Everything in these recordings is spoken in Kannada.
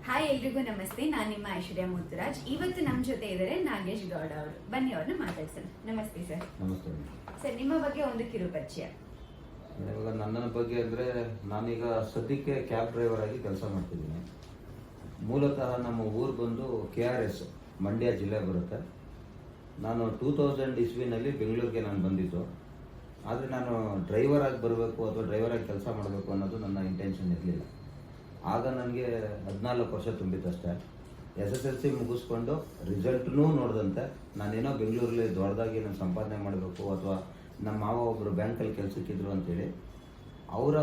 ಹಾಯ್ ಎಲ್ರಿಗೂ ನಮಸ್ತೆ. ನಾನು ನಿಮ್ಮ ಐಶ್ವರ್ಯ ಮುತ್ತುರಾಜ್. ಇವತ್ತು ನಮ್ಮ ಜೊತೆ ಇದ್ದಾರೆ ನಾಗೇಶ್ ಗೌಡ ಅವರು. ಬನ್ನಿ ಅವ್ರನ್ನ ಮಾತಾಡ್ಸೋಣ. ನಮಸ್ತೆ ಸರ್. ನಮಸ್ತೆ ಸರ್, ನಿಮ್ಮ ಬಗ್ಗೆ ಒಂದು ಕಿರು ಪರಿಚಯ. ಇವಾಗ ನನ್ನ ಬಗ್ಗೆ ಅಂದರೆ ನಾನೀಗ ಸದ್ಯಕ್ಕೆ ಕ್ಯಾಬ್ ಡ್ರೈವರ್ ಆಗಿ ಕೆಲಸ ಮಾಡ್ತಿದ್ದೀನಿ. ಮೂಲತಃ ನಮ್ಮ ಊರು ಬಂದು KRS ಮಂಡ್ಯ ಜಿಲ್ಲೆ ಬರುತ್ತೆ. ನಾನು 2000 ಇಸ್ವಿನಲ್ಲಿ ಬೆಂಗಳೂರಿಗೆ ನಾನು ಬಂದಿದ್ದು. ಆದರೆ ನಾನು ಡ್ರೈವರ್ ಆಗಿ ಬರಬೇಕು ಅಥವಾ ಡ್ರೈವರ್ ಆಗಿ ಕೆಲಸ ಮಾಡಬೇಕು ಅನ್ನೋದು ನನ್ನ ಇಂಟೆನ್ಷನ್ ಇರಲಿಲ್ಲ. ಆಗ ನನಗೆ 14 ವರ್ಷ ತುಂಬಿತ್ತಷ್ಟೇ. SSLC ಮುಗಿಸ್ಕೊಂಡು ರಿಸಲ್ಟ್ನೂ ನೋಡಿದಂತೆ ನಾನೇನೋ ಬೆಂಗಳೂರಲ್ಲಿ ದೊಡ್ಡದಾಗಿ ನಾನು ಸಂಪಾದನೆ ಮಾಡಬೇಕು ಅಥವಾ ನಮ್ಮ ಮಾವ ಒಬ್ಬರು ಬ್ಯಾಂಕಲ್ಲಿ ಕೆಲಸಕ್ಕಿದ್ರು ಅಂತೇಳಿ ಅವರ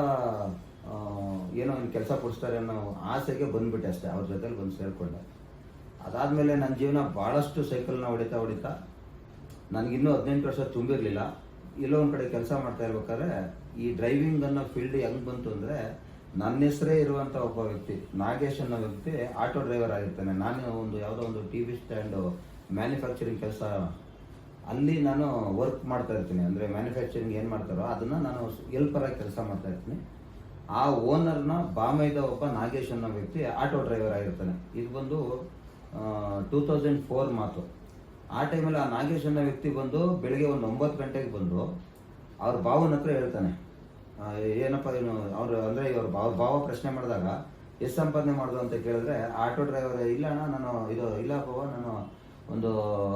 ಏನೋ ಒಂದು ಕೆಲಸ ಕೊಡಿಸ್ತಾರೆ ಅನ್ನೋ ಆಸೆಗೆ ಬಂದುಬಿಟ್ಟೆ ಅಷ್ಟೇ. ಅವ್ರ ಜೊತೆಲಿ ಬಂದು ಸೇರಿಕೊಂಡೆ. ಅದಾದಮೇಲೆ ನನ್ನ ಜೀವನ ಭಾಳಷ್ಟು ಸೈಕಲ್ನ ಹೊಡಿತಾ ನನಗಿನ್ನೂ 18 ವರ್ಷ ತುಂಬಿರಲಿಲ್ಲ. ಎಲ್ಲೋ ಒಂದು ಕಡೆ ಕೆಲಸ ಮಾಡ್ತಾ ಇರ್ಬೇಕಾದ್ರೆ ಈ ಡ್ರೈವಿಂಗ್ ಅನ್ನೋ ಫೀಲ್ಡ್ ಹೆಂಗೆ ಬಂತು ಅಂದರೆ, ನನ್ನ ಹೆಸರೇ ಇರುವಂಥ ಒಬ್ಬ ವ್ಯಕ್ತಿ, ನಾಗೇಶ್ ಅನ್ನೋ ವ್ಯಕ್ತಿ ಆಟೋ ಡ್ರೈವರ್ ಆಗಿರ್ತಾನೆ. ನಾನು ಯಾವುದೋ ಒಂದು TV ಸ್ಟ್ಯಾಂಡು ಮ್ಯಾನುಫ್ಯಾಕ್ಚರಿಂಗ್ ಕೆಲಸ ಅಲ್ಲಿ ನಾನು ವರ್ಕ್ ಮಾಡ್ತಾ ಇರ್ತೀನಿ. ಅಂದರೆ ಮ್ಯಾನುಫ್ಯಾಕ್ಚರಿಂಗ್ ಏನು ಮಾಡ್ತಾರೋ ಅದನ್ನು ನಾನು ಹೆಲ್ಪರಾಗಿ ಕೆಲಸ ಮಾಡ್ತಾ ಇರ್ತೀನಿ. ಆ ಓನರ್ನ ಬಾಮೈದ ಒಬ್ಬ ನಾಗೇಶ್ ಅನ್ನೋ ವ್ಯಕ್ತಿ ಆಟೋ ಡ್ರೈವರ್ ಆಗಿರ್ತಾನೆ. ಇದು ಬಂದು 2004 ಮಾತು. ಆ ಟೈಮಲ್ಲಿ ಆ ನಾಗೇಶ್ ಅನ್ನೋ ವ್ಯಕ್ತಿ ಬಂದು ಬೆಳಗ್ಗೆ ಒಂದು 9 ಗಂಟೆಗೆ ಬಂದು ಅವ್ರ ಭಾವನ ಹತ್ರ ಹೇಳ್ತಾನೆ, ಏನಪ್ಪ ಏನು ಅವರು ಅಂದರೆ ಇವ್ರ ಭಾವ ಪ್ರಶ್ನೆ ಮಾಡಿದಾಗ ಎಷ್ಟು ಸಂಪಾದನೆ ಮಾಡೋದು ಅಂತ ಕೇಳಿದ್ರೆ ಆಟೋ ಡ್ರೈವರ್, ಇಲ್ಲ ಅಣ್ಣ ನಾನು ಇಲ್ಲ ಬಾವ, ನಾನು ಒಂದು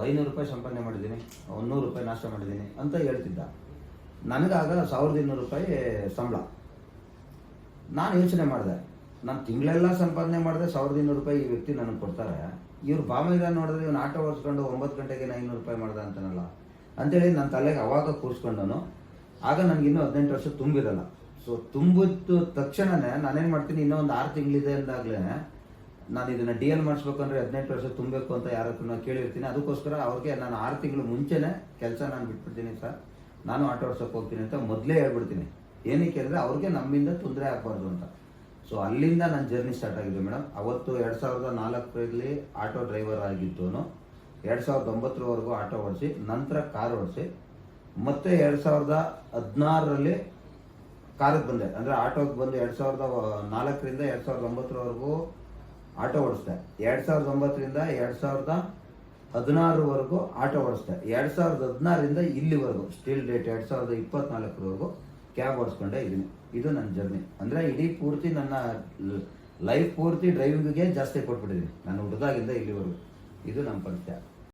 500 ರೂಪಾಯಿ ಸಂಪಾದನೆ ಮಾಡಿದ್ದೀನಿ, 100 ರೂಪಾಯಿ ನಾಷ್ಟ ಮಾಡಿದ್ದೀನಿ ಅಂತ ಹೇಳ್ತಿದ್ದ. ನನಗಾಗ 1200 ರೂಪಾಯಿ ಸಂಬಳ. ನಾನು ಯೋಚನೆ ಮಾಡಿದೆ, ನಾನು ತಿಂಗಳೆಲ್ಲ ಸಂಪಾದನೆ ಮಾಡಿದೆ, 1200 ರೂಪಾಯಿ ಈ ವ್ಯಕ್ತಿ ನನಗೆ ಕೊಡ್ತಾರೆ. ಇವ್ರು ಬಾಮೈದ ನೋಡಿದ್ರೆ ಇವನು ಆಟೋ ಓಡಿಸ್ಕೊಂಡು 9 ಗಂಟೆಗೆ 500 ರೂಪಾಯಿ ಮಾಡ್ದೆ ಅಂತಾನಲ್ಲ ಅಂತೇಳಿ ನನ್ನ ತಲೆಗೆ ಅವಾಗ ಕೂರಿಸ್ಕೊಂಡನು. ಆಗ ನನಗಿನ್ನೂ 18 ವರ್ಷ ತುಂಬಿರಲ್ಲ. ಸೊ ತುಂಬಿದ ತಕ್ಷಣನೇ ನಾನೇನು ಮಾಡ್ತೀನಿ, ಇನ್ನೂ ಒಂದು 6 ತಿಂಗಳಿದೆ ಅಂದಾಗಲೇ ನಾನು ಇದನ್ನು DL ಮಾಡಿಸ್ಬೇಕಂದ್ರೆ 18 ವರ್ಷ ತುಂಬಬೇಕು ಅಂತ ಯಾರ ಹತ್ರ ಕೇಳಿರ್ತೀನಿ. ಅದಕ್ಕೋಸ್ಕರ ಅವ್ರಿಗೆ ನಾನು 6 ತಿಂಗಳು ಮುಂಚೆನೇ ಕೆಲಸ ನಾನು ಬಿಟ್ಬಿಡ್ತೀನಿ ಸರ್, ನಾನು ಆಟೋ ಓಡಿಸೋಕೆ ಹೋಗ್ತೀನಿ ಅಂತ ಮೊದಲೇ ಹೇಳ್ಬಿಡ್ತೀನಿ. ಏನಕ್ಕೆ ಅಂದರೆ ಅವ್ರಿಗೆ ನಮ್ಮಿಂದ ತೊಂದರೆ ಆಗಬಾರ್ದು ಅಂತ. ಸೊ ಅಲ್ಲಿಂದ ನನ್ನ ಜರ್ನಿ ಸ್ಟಾರ್ಟ್ ಆಗಿದೆ ಮೇಡಮ್. ಅವತ್ತು 2004ರಲ್ಲಿ ಆಟೋ ಡ್ರೈವರ್ ಆಗಿದ್ದವನು 2009ರವರೆಗೂ ಆಟೋ ಓಡಿಸಿ, ನಂತರ ಕಾರ್ ಓಡಿಸಿ, ಮತ್ತೆ 2016ರಲ್ಲಿ ಕಾರಿಗೆ ಬಂದೆ. ಅಂದರೆ ಆಟೋಗೆ ಬಂದು 2004ರಿಂದ 2009ರವರೆಗೂ ಆಟೋ ಓಡಿಸ್ದೆ. 2009ರಿಂದ 2016ವರೆಗೂ ಆಟೋ ಓಡಿಸ್ದೆ. 2016ರಿಂದ ಇಲ್ಲಿವರೆಗೂ ಸ್ಟಿಲ್ ಡೇಟ್ 2024ರವರೆಗೂ ಕ್ಯಾಬ್ ಓಡಿಸ್ಕೊಂಡೇ ಇದ್ದೀನಿ. ಇದು ನನ್ನ ಜರ್ನಿ. ಅಂದರೆ ಇಡೀ ಪೂರ್ತಿ ನನ್ನ ಲೈಫ್ ಪೂರ್ತಿ ಡ್ರೈವಿಂಗಿಗೆ ಜಾಸ್ತಿ ಕೊಟ್ಬಿಟ್ಟಿದ್ದೀನಿ, ನಾನು ಹುಡುಗಾಗಿಂದ ಇಲ್ಲಿವರೆಗೂ. ಇದು ನಮ್ಮ ಪರಿಚಯ.